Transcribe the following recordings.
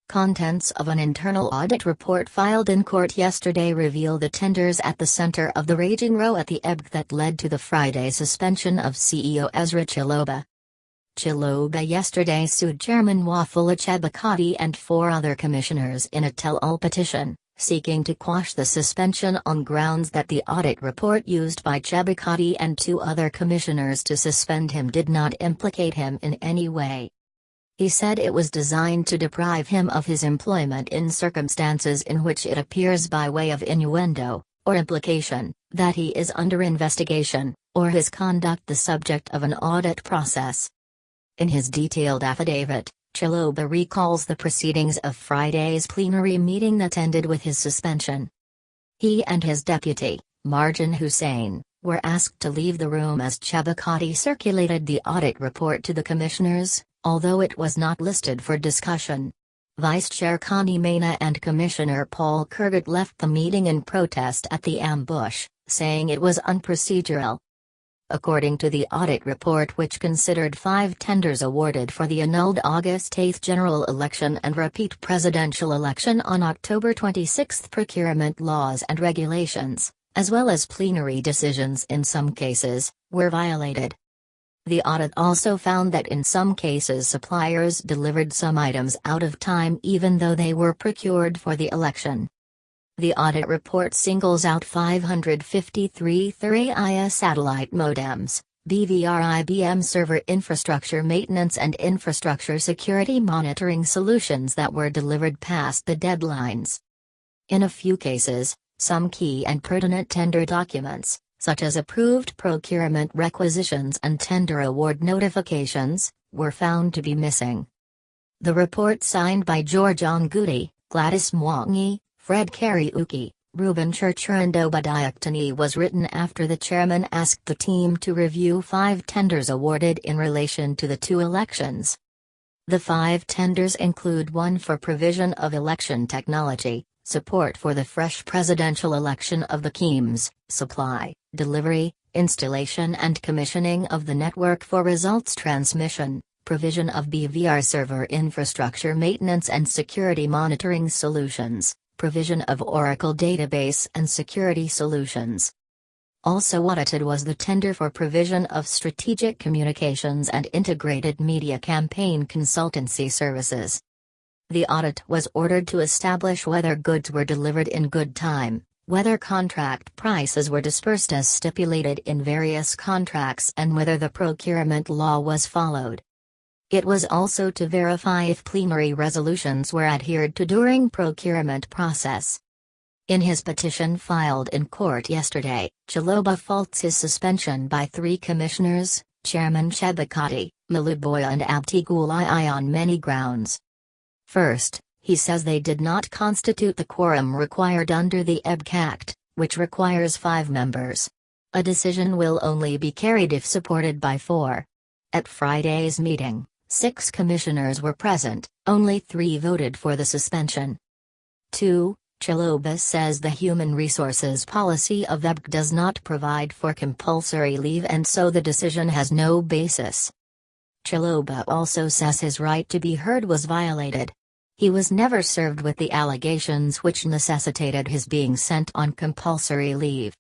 Contents of an internal audit report filed in court yesterday reveal the tenders at the center of the raging row at the IEBC that led to the Friday suspension of CEO Ezra Chiloba. Chiloba yesterday sued Chairman Wafula Chebukati and 4 other commissioners in a tell-all petition, seeking to quash the suspension on grounds that the audit report used by Chebukati and 2 other commissioners to suspend him did not implicate him in any way. He said it was designed to deprive him of his employment in circumstances in which it appears by way of innuendo, or implication, that he is under investigation, or his conduct the subject of an audit process. In his detailed affidavit, Chiloba recalls the proceedings of Friday's plenary meeting that ended with his suspension. He and his deputy, Marjan Hussein, were asked to leave the room as Chebukati circulated the audit report to the commissioners, although it was not listed for discussion. Vice Chair Connie Maina and Commissioner Paul Kurgat left the meeting in protest at the ambush, saying it was unprocedural. According to the audit report, which considered 5 tenders awarded for the annulled August 8 general election and repeat presidential election on October 26, procurement laws and regulations, as well as plenary decisions in some cases, were violated. The audit also found that in some cases suppliers delivered some items out of time even though they were procured for the election. The audit report singles out 553 Thuraya satellite modems, BVR IBM server infrastructure maintenance and infrastructure security monitoring solutions that were delivered past the deadlines. In a few cases, some key and pertinent tender documents, such as approved procurement requisitions and tender award notifications, were found to be missing. The report, signed by George Ongudi, Gladys Mwangi, Fred Kariuki, Ruben Churcher and Obadiah Tani, was written after the chairman asked the team to review 5 tenders awarded in relation to the 2 elections. The 5 tenders include one for provision of election technology, support for the fresh presidential election of the KEEMS, supply, delivery, installation and commissioning of the network for results transmission, provision of BVR server infrastructure maintenance and security monitoring solutions, provision of Oracle database and security solutions. Also audited was the tender for provision of strategic communications and integrated media campaign consultancy services. The audit was ordered to establish whether goods were delivered in good time, whether contract prices were dispersed as stipulated in various contracts, and whether the procurement law was followed. It was also to verify if plenary resolutions were adhered to during procurement process. In his petition filed in court yesterday, Chiloba faults his suspension by 3 commissioners, Chairman Chebukati, Maluboya and Abtigulai, on many grounds. First, he says they did not constitute the quorum required under the IEBC Act, which requires 5 members. A decision will only be carried if supported by 4. At Friday's meeting, 6 commissioners were present, only 3 voted for the suspension. 2. Chiloba says the human resources policy of IEBC does not provide for compulsory leave and so the decision has no basis. Chiloba also says his right to be heard was violated. He was never served with the allegations which necessitated his being sent on compulsory leave.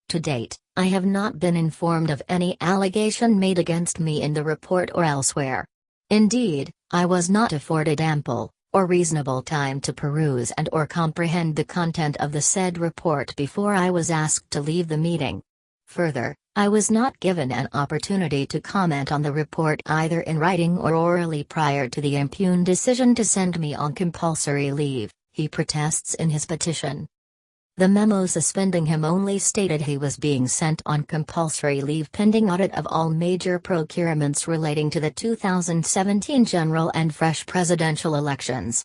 To date, I have not been informed of any allegation made against me in the report or elsewhere. Indeed, I was not afforded ample, or reasonable time to peruse and or comprehend the content of the said report before I was asked to leave the meeting. Further, I was not given an opportunity to comment on the report either in writing or orally prior to the impugned decision to send me on compulsory leave, he protests in his petition. The memo suspending him only stated he was being sent on compulsory leave pending audit of all major procurements relating to the 2017 general and fresh presidential elections.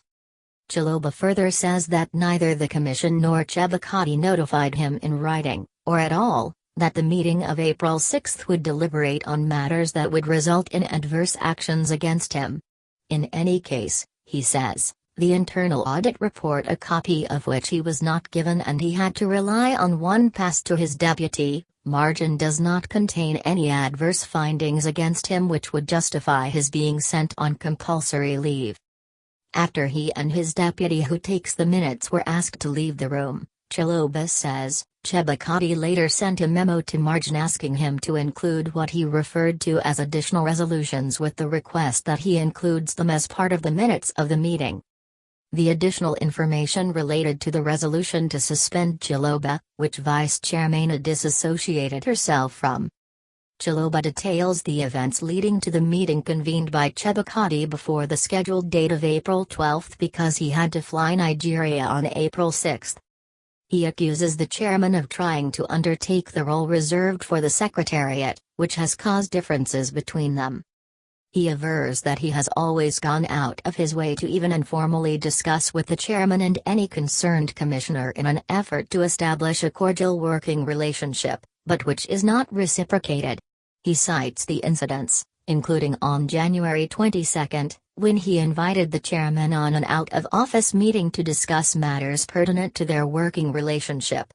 Chiloba further says that neither the Commission nor Chebukati notified him in writing, or at all, that the meeting of April 6 would deliberate on matters that would result in adverse actions against him. In any case, he says, the internal audit report, a copy of which he was not given and he had to rely on one passed to his deputy, Marjan, does not contain any adverse findings against him which would justify his being sent on compulsory leave. After he and his deputy who takes the minutes were asked to leave the room, Chiloba says, Chebukati later sent a memo to Marjan asking him to include what he referred to as additional resolutions with the request that he includes them as part of the minutes of the meeting. The additional information related to the resolution to suspend Chiloba, which Vice Chair Maina disassociated herself from. Chiloba details the events leading to the meeting convened by Chebukati before the scheduled date of April 12 because he had to fly Nigeria on April 6. He accuses the chairman of trying to undertake the role reserved for the secretariat, which has caused differences between them. He avers that he has always gone out of his way to even informally discuss with the chairman and any concerned commissioner in an effort to establish a cordial working relationship, but which is not reciprocated. He cites the incidents, including on January 22, when he invited the chairman on an out-of-office meeting to discuss matters pertinent to their working relationship.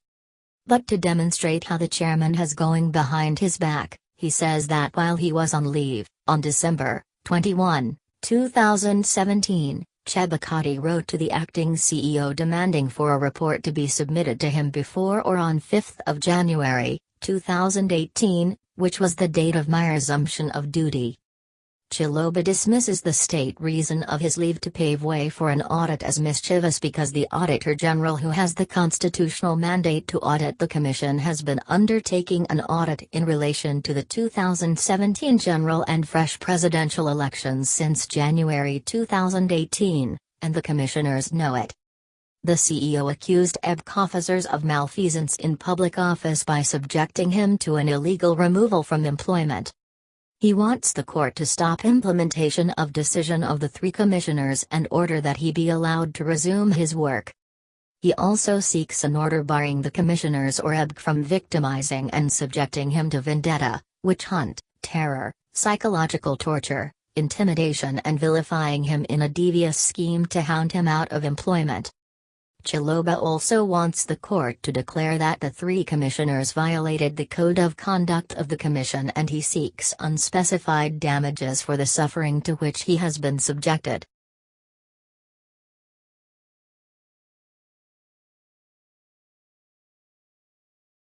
But to demonstrate how the chairman has going behind his back, he says that while he was on leave, on December 21, 2017, Chebukati wrote to the acting CEO demanding for a report to be submitted to him before or on 5 January, 2018, which was the date of my resumption of duty. Chiloba dismisses the state reason of his leave to pave way for an audit as mischievous because the Auditor General who has the constitutional mandate to audit the Commission has been undertaking an audit in relation to the 2017 general and fresh presidential elections since January 2018, and the Commissioners know it. The CEO accused IEBC officers of malfeasance in public office by subjecting him to an illegal removal from employment. He wants the court to stop implementation of decision of the 3 commissioners and order that he be allowed to resume his work. He also seeks an order barring the commissioners or IEBC from victimizing and subjecting him to vendetta, witch hunt, terror, psychological torture, intimidation and vilifying him in a devious scheme to hound him out of employment. Chiloba also wants the court to declare that the 3 commissioners violated the code of conduct of the commission, and he seeks unspecified damages for the suffering to which he has been subjected.